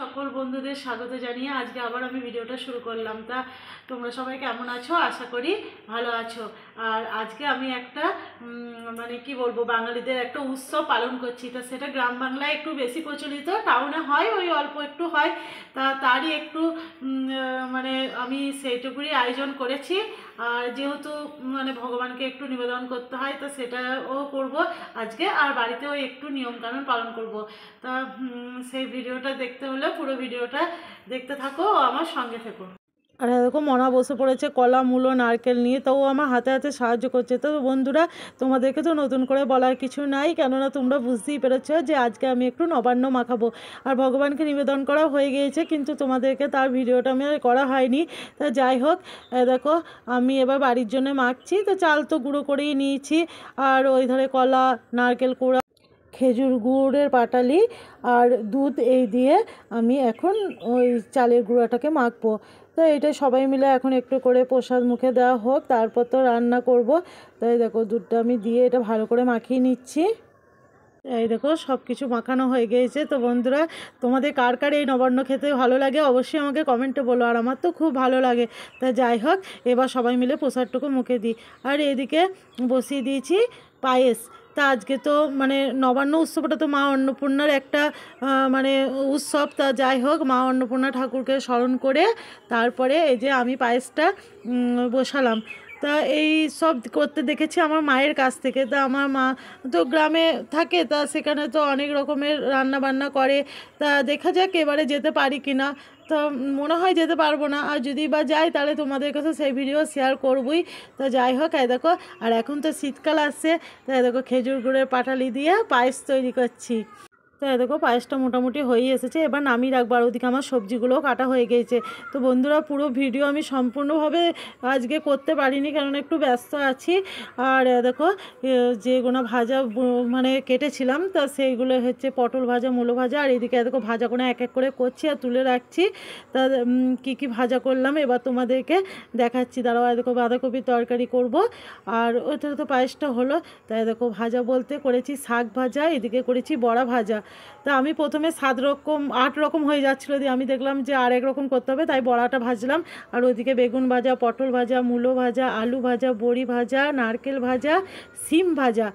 সকল বন্ধুদের স্বাগত জানিয়ে আজকে আবার আমি ভিডিওটা শুরু করলাম। তা তোমরা সবাই কেমন আছো? আশা করি ভালো আছো। আর আজকে আমি একটা মানে কি বলবো, বাঙালিদের একটা উৎসব পালন করছি। তা সেটা গ্রাম বাংলায় একটু বেশি প্রচলিত, টাউনে হয় ওই অল্প একটু হয়। তা তারই একটু মানে আমি সেইটুকুই আয়োজন করেছি। আর যেহেতু মানে ভগবানকে একটু নিবেদন করতে হয়, তো সেটাও করব আজকে। আর বাড়িতেও একটু নিয়মকানুন পালন করব। তা সেই ভিডিওটা দেখতে হলে পুরো ভিডিওটা দেখতে থাকো ও আমার সঙ্গে থেকো। আর এরকম মনা বসে পড়েছে কলা মূলো নারকেল নিয়ে, তাও আমার হাতে হাতে সাহায্য করছে। তো বন্ধুরা, তোমাদেরকে তো নতুন করে বলার কিছু নাই, কেননা তোমরা বুঝতেই পেরেছো যে আজকে আমি একটু নবান্ন মাখাবো। আর ভগবানকে নিবেদন করা হয়ে গিয়েছে, কিন্তু তোমাদেরকে তার ভিডিওটা আমি করা হয়নি। তা যাই হোক, দেখো আমি এবার বাড়ির জন্য মাখছি। তো চাল তো গুঁড়ো করেই নিয়েছি, আর ওই ধরে কলা নারকেল কুড়া খেজুর গুড়ের পাটালি আর দুধ এই দিয়ে আমি এখন ওই চালের গুঁড়াটাকে মাখবো। তো এটা সবাই মিলে এখন একটু করে প্রসাদ মুখে দেওয়া হোক, তারপর তো রান্না করব। তাই দেখো দুধটা আমি দিয়ে এটা ভালো করে মাখিয়ে নিচ্ছি। এই দেখো সব কিছু মাখানো হয়ে গিয়েছে। তো বন্ধুরা, তোমাদের কার কার এই নবান্ন খেতে ভালো লাগে অবশ্যই আমাকে কমেন্টে বলো। আর আমার তো খুব ভালো লাগে। তা যাই হোক, এবার সবাই মিলে প্রসাদটুকু মুখে দিই। আর এদিকে বসিয়ে দিয়েছি পায়েস। তা আজকে তো মানে নবান্ন উৎসবটা তো মা অন্নপূর্ণার একটা মানে উৎসব। তা যাই হোক, মা অন্নপূর্ণা ঠাকুরকে স্মরণ করে তারপরে এই যে আমি পায়েসটা বসালাম। তা এই সব করতে দেখেছি আমার মায়ের কাছ থেকে। তা আমার মা তো গ্রামে থাকে, তা সেখানে তো অনেক রকমের রান্না বান্না করে। তা দেখা যাক এবারে যেতে পারি কি না। তা মনে হয় যেতে পারবো না, আর যদি বা যাই তাহলে তোমাদের কাছে সেই ভিডিও শেয়ার করবই। তো যাই হোক, এই দেখো, আর এখন তো শীতকাল আসছে। তাই দেখো খেজুর গুড়ের পাটালি দিয়ে পায়েস তৈরি করছি। তো দেখো পায়েসটা মোটামুটি হয়েই এসেছে, এবার নামিয়ে রাখবো। আর ওদিকে আমার সবজিগুলোও কাটা হয়ে গিয়েছে। তো বন্ধুরা, পুরো ভিডিও আমি সম্পূর্ণভাবে আজকে করতে পারিনি, কারণ একটু ব্যস্ত আছি। আর দেখো যেগুলো ভাজা মানে কেটেছিলাম, তা সেইগুলো হচ্ছে পটল ভাজা, মূলো ভাজা। আর এদিকে দেখো ভাজা করে এক এক করে করছি আর তুলে রাখছি। তা কী কী ভাজা করলাম এবার তোমাদেরকে দেখাচ্ছি। দাঁড়াও, দেখো বাঁধাকপির তরকারি করব। আর ওইটা তো পায়েসটা হলো। তাই দেখো ভাজা বলতে করেছি শাক ভাজা, এদিকে করেছি বড়া ভাজা। তা আমি প্রথমে 8 রকম হয়ে যাচ্ছিলো, দিয়ে আমি দেখলাম যে আর এক রকম করতে হবে, তাই বড়াটা ভাজলাম। আর ওইদিকে বেগুন ভাজা, পটল ভাজা, মূলো ভাজা, আলু ভাজা, বড়ি ভাজা, নারকেল ভাজা, সিম ভাজা।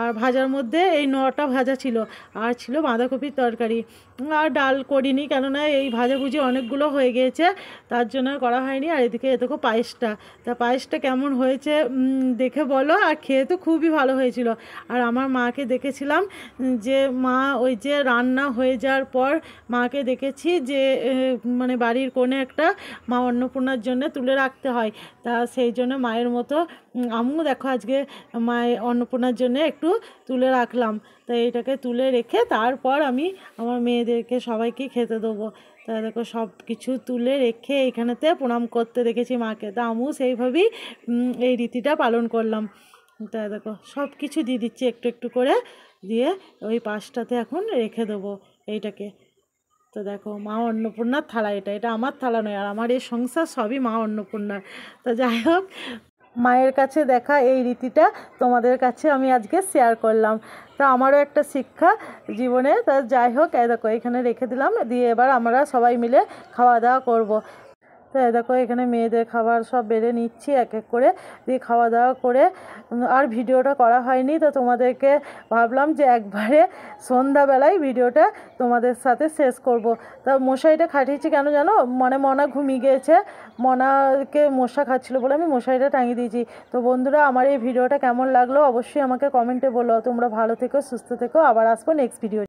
আর ভাজার মধ্যে এই 9টা ভাজা ছিল। আর ছিল বাঁধাকপির তরকারি। আর ডাল করিনি, কেননা এই ভাজাভুজি অনেকগুলো হয়ে গিয়েছে, তার জন্য করা হয়নি। আর এদিকে দেখো পায়েসটা। তা পায়েসটা কেমন হয়েছে দেখে বলো। আর খেয়ে তো খুবই ভালো হয়েছিল। আর আমার মাকে দেখেছিলাম যে মা ওই যে রান্না হয়ে যাওয়ার পর মাকে দেখেছি যে মানে বাড়ির কোণে একটা মা অন্নপূর্ণার জন্য তুলে রাখতে হয়। তা সেই জন্য মায়ের মতো আমিও দেখো আজকে মায়ের অন্নপূর্ণার জন্য একটু তুলে রাখলাম। তাই এটাকে তুলে রেখে তারপর আমি আমার মেয়েদেরকে সবাইকে খেতে দেবো। তা দেখো সব কিছু তুলে রেখে এখানেতে প্রণাম করতে দেখেছি মাকে। তা আমিও সেইভাবেই এই রীতিটা পালন করলাম। তা দেখো সব কিছু দিয়ে দিচ্ছি একটু একটু করে, দিয়ে ওই পাশটাতে এখন রেখে দেবো এইটাকে। তো দেখো মা অন্নপূর্ণার থালা, এটা আমার থালা নয়, আর আমার এই সংসার সবই মা অন্নপূর্ণার। তো যাই হোক, মায়ের কাছে দেখা এই রীতিটা তোমাদের কাছে আমি আজকে শেয়ার করলাম। তা আমারও একটা শিক্ষা জীবনে। তা যাই হোক, দেখো এখানে রেখে দিলাম, দিয়ে এবার আমরা সবাই মিলে খাওয়া দাওয়া করব। তো দেখো এখানে মেয়েদের খাবার সব বেড়ে নিচ্ছি এক এক করে, দিয়ে খাওয়া দাওয়া করে আর ভিডিওটা করা হয়নি। তো তোমাদেরকে ভাবলাম যে একবারে সন্ধ্যাবেলায় ভিডিওটা তোমাদের সাথে শেষ করব। তা মশারিটা খাটিয়েছি কেন জানো, মানে মনা ঘুমিয়ে গিয়েছে, মনাকে মশা খাচ্ছিলো বলে আমি মশারিটা টাঙিয়ে দিয়েছি। তো বন্ধুরা, আমার এই ভিডিওটা কেমন লাগলো অবশ্যই আমাকে কমেন্টে বলো। তোমরা ভালো থেকো, সুস্থ থেকো, আবার আসবো নেক্সট ভিডিও।